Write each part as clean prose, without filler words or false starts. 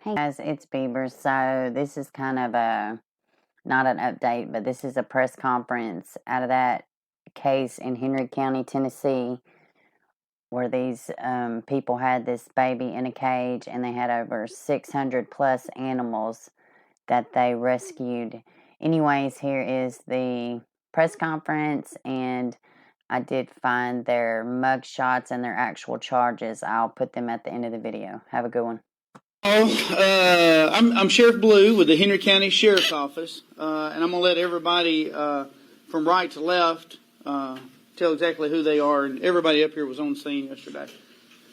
Hey guys, it's Bieber. So this is kind of not an update, but this is a press conference out of that case in Henry County, Tennessee, where these people had this baby in a cage and they had over 600 plus animals that they rescued. Anyways, here is the press conference, and I did find their mug shots and their actual charges. I'll put them at the end of the video. Have a good one. I'm Sheriff Blue with the Henry County Sheriff's Office, and I'm going to let everybody from right to left tell exactly who they are. And everybody up here was on scene yesterday.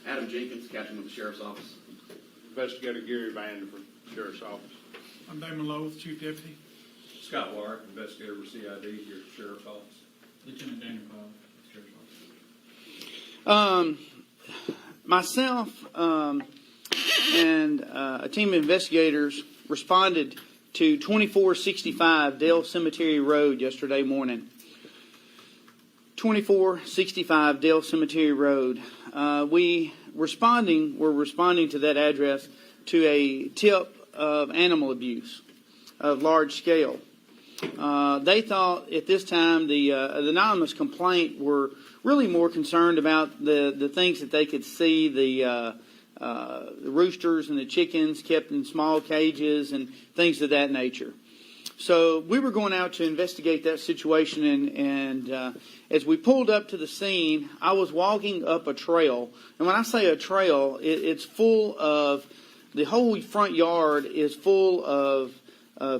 Adam Jenkins, Captain with the Sheriff's Office. Investigator Gary Vanderford, Sheriff's Office. I'm Damon Lowe, Chief Deputy. Scott Warwick, Investigator with CID here at the Sheriff's Office. Lieutenant Daniel Cobb, Sheriff's Office. Myself and a team of investigators responded to 2465 Dale Cemetery Road yesterday morning. 2465 Dale Cemetery Road. We're responding to that address to a tip of animal abuse of large scale. They thought at this time the anonymous complaint were really more concerned about the things that they could see, the roosters and the chickens kept in small cages and things of that nature. So we were going out to investigate that situation, and as we pulled up to the scene, I was walking up a trail. And when I say a trail, it's full of, the whole front yard is full of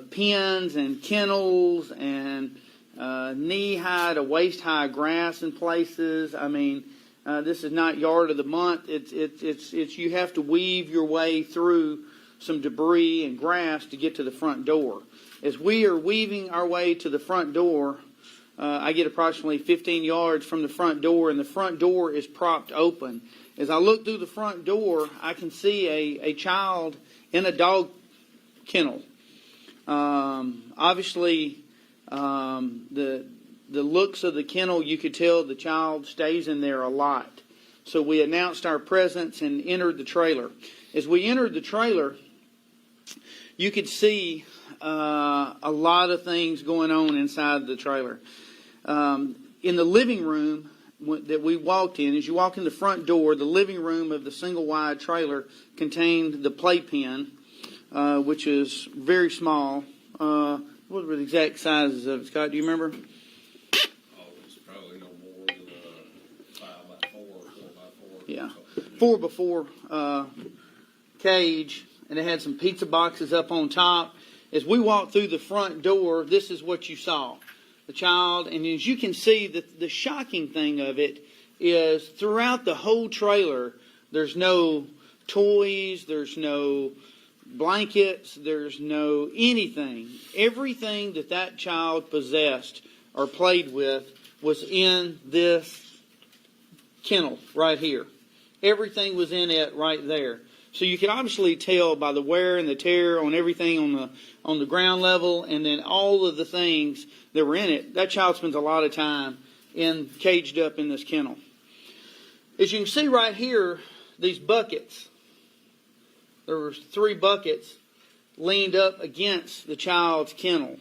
pens and kennels and knee-high to waist-high grass in places. I mean, this is not yard of the month. It's you have to weave your way through some debris and grass to get to the front door. As we are weaving our way to the front door, I get approximately 15 yards from the front door, and the front door is propped open. As I look through the front door, I can see a child in a dog kennel. Obviously, the looks of the kennel, you could tell the child stays in there a lot. So we announced our presence and entered the trailer. As we entered the trailer, you could see a lot of things going on inside the trailer. In the living room that we walked in, as you walk in the front door, the living room of the single-wide trailer contained the playpen, which is very small. What were the exact sizes of it, Scott? Do you remember? It's probably no more than 5x4 or 4x4. Yeah, 4x4 cage, and it had some pizza boxes up on top. As we walked through the front door, this is what you saw. The child, and as you can see, the shocking thing of it is throughout the whole trailer, there's no toys, there's no blankets, there's no anything. Everything that child possessed or played with was in this kennel right here. Everything was in it right there. So you can obviously tell by the wear and the tear on everything on the ground level, and then all of the things that were in it. That child spends a lot of time caged up in this kennel. As you can see right here, these buckets. There were 3 buckets leaned up against the child's kennel.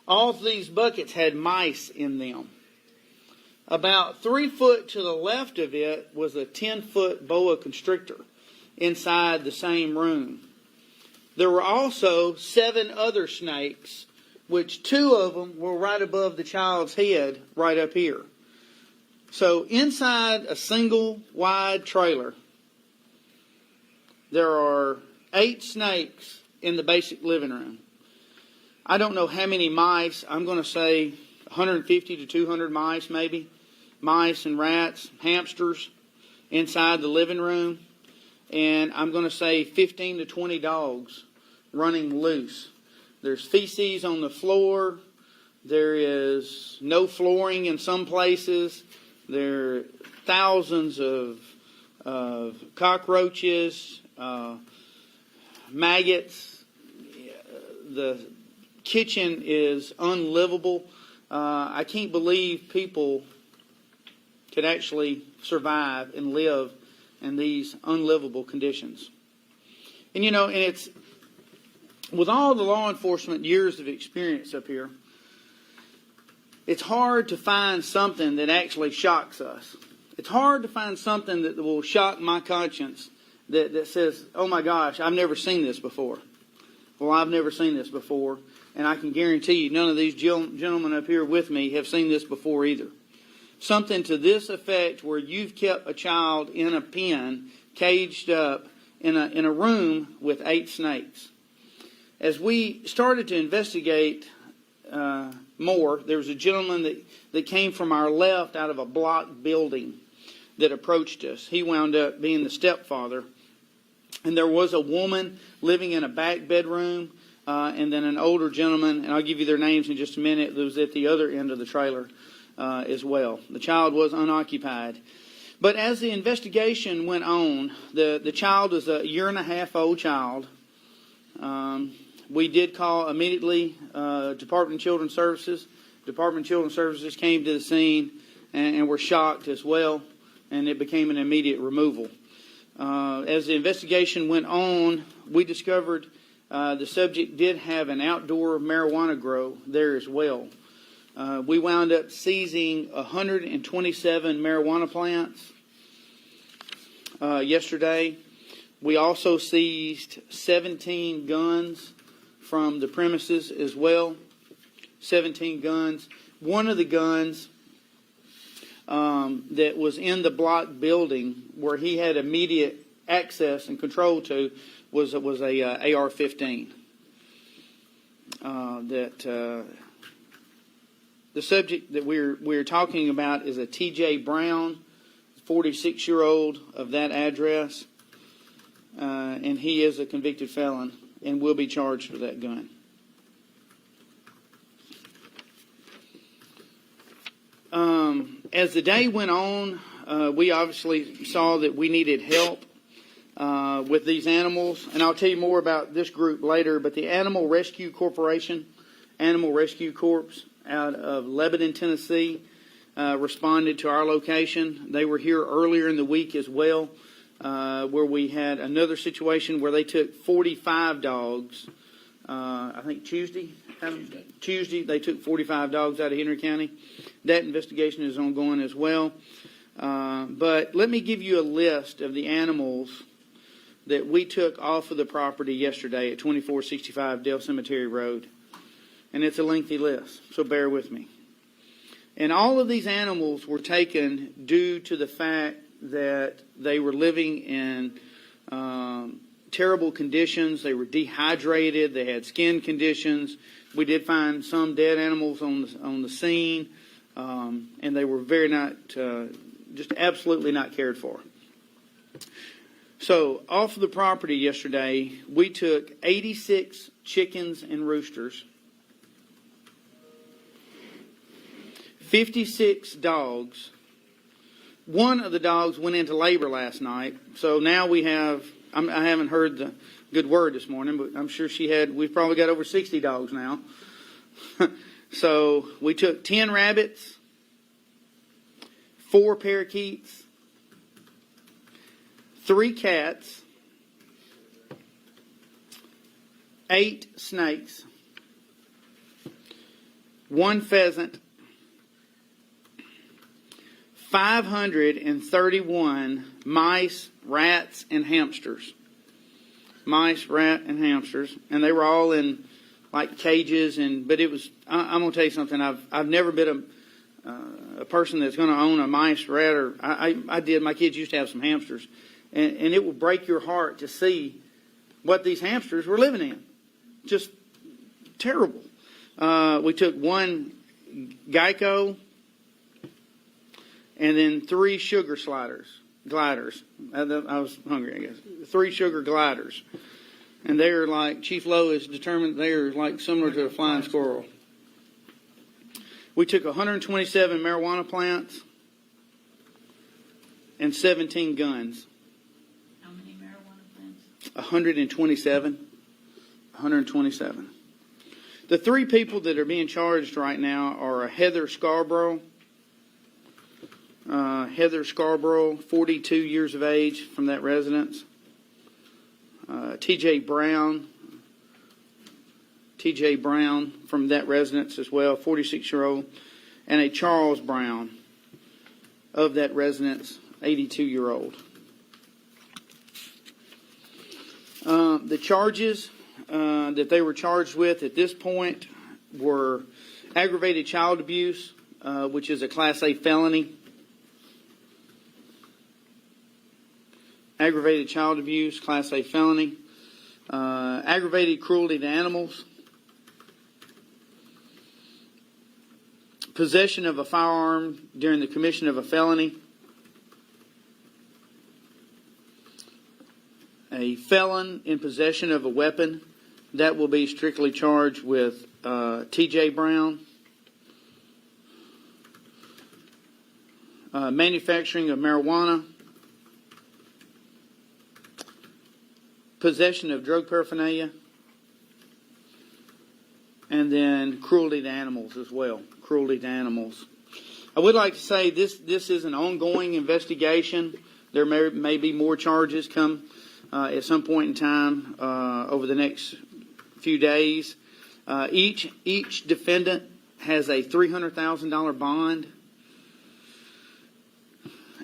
All of these buckets had mice in them. About 3 foot to the left of it was a 10-foot boa constrictor inside the same room. There were also 7 other snakes, which 2 of them were right above the child's head, right up here. So inside a single wide trailer, there are 8 snakes in the basic living room. I don't know how many mice. I'm going to say 150 to 200 mice maybe. Mice and rats, hamsters inside the living room. And I'm going to say 15 to 20 dogs running loose. There's feces on the floor. There is no flooring in some places. There are thousands of cockroaches, maggots. The kitchen is unlivable. I can't believe people could actually survive and live in these unlivable conditions. And and with all the law enforcement years of experience up here, it's hard to find something that actually shocks us. It's hard to find something that will shock my conscience that says, oh my gosh, I've never seen this before. Well, I've never seen this before, and I can guarantee you none of these gentlemen up here with me have seen this before either. Something to this effect where you've kept a child in a pen, caged up in a room with 8 snakes. As we started to investigate more, there was a gentleman that came from our left out of a block building that approached us. He wound up being the stepfather. And there was a woman living in a back bedroom, and then an older gentleman, and I'll give you their names in just a minute, that was at the other end of the trailer as well. The child was unoccupied. But as the investigation went on, the child is a 1.5-year-old child. We did call immediately Department of Children's Services. Department of Children's Services came to the scene and were shocked as well, and it became an immediate removal. As the investigation went on, we discovered the subject did have an outdoor marijuana grow there as well. We wound up seizing 127 marijuana plants yesterday. We also seized 17 guns from the premises as well. 17 guns. One of the guns that was in the block building where he had immediate access and control to was a AR-15. The subject that we're talking about is a T.J. Brown, 46-year-old of that address, and he is a convicted felon and will be charged for that gun. As the day went on, we obviously saw that we needed help with these animals, and I'll tell you more about this group later, but the Animal Rescue Corporation, Animal Rescue Corps out of Lebanon, Tennessee, responded to our location. They were here earlier in the week as well, where we had another situation where they took 45 dogs, I think Tuesday, they took 45 dogs out of Henry County. That investigation is ongoing as well. But let me give you a list of the animals that we took off of the property yesterday at 2465 Dale Cemetery Road. And it's a lengthy list, so bear with me. And all of these animals were taken due to the fact that they were living in terrible conditions. They were dehydrated. They had skin conditions. We did find some dead animals on the scene, and they were very just absolutely not cared for. So off of the property yesterday, we took 86 chickens and roosters, 56 dogs. One of the dogs went into labor last night, so now we have, I haven't heard the good word this morning, but I'm sure we've probably got over 60 dogs now. So we took 10 rabbits, 4 parakeets, 3 cats, 8 snakes, 1 pheasant, 531 mice, rats, and hamsters. Mice, rat, and hamsters. And they were all in like cages, but it was, I'm going to tell you something, I've never been a person that's going to own a mice, rat, or I did, my kids used to have some hamsters. And it will break your heart to see what these hamsters were living in. Just terrible. We took 1 Geico, and then 3 sugar gliders. I was hungry, I guess. 3 sugar gliders. And they're like, Chief Lowe is determined they're like similar to a flying squirrel. We took 127 marijuana plants and 17 guns. How many marijuana plants? 127. 127. The 3 people that are being charged right now are Heather Scarborough. Heather Scarborough, 42 years of age, from that residence. T.J. Brown, T.J. Brown from that residence as well, 46-year-old, and a Charles Brown of that residence, 82-year-old. The charges that they were charged with at this point were aggravated child abuse, which is a Class A felony. Aggravated child abuse, Class A felony. Aggravated cruelty to animals. Possession of a firearm during the commission of a felony. A felon in possession of a weapon. That will be strictly charged with T.J. Brown. Manufacturing of marijuana. Possession of drug paraphernalia. And then cruelty to animals as well. Cruelty to animals. I would like to say this is an ongoing investigation. There may be more charges come at some point in time over the next few days. Each defendant has a $300,000 bond,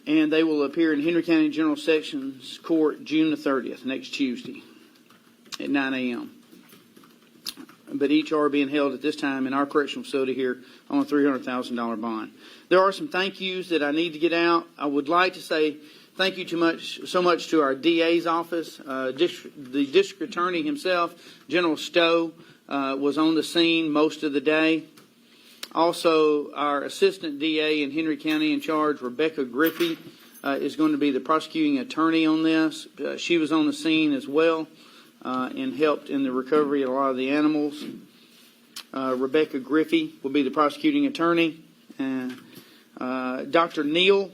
and they will appear in Henry County General Sessions Court June the 30th, next Tuesday at 9 a.m. But each are being held at this time in our correctional facility here on a $300,000 bond. There are some thank yous that I need to get out. I would like to say thank you so much to our DA's office. The district attorney himself, General Stowe, was on the scene most of the day. Also, our assistant DA in Henry County in charge, Rebecca Griffey, is going to be the prosecuting attorney on this. She was on the scene as well and helped in the recovery of a lot of the animals. Rebecca Griffey will be the prosecuting attorney. Dr. Neal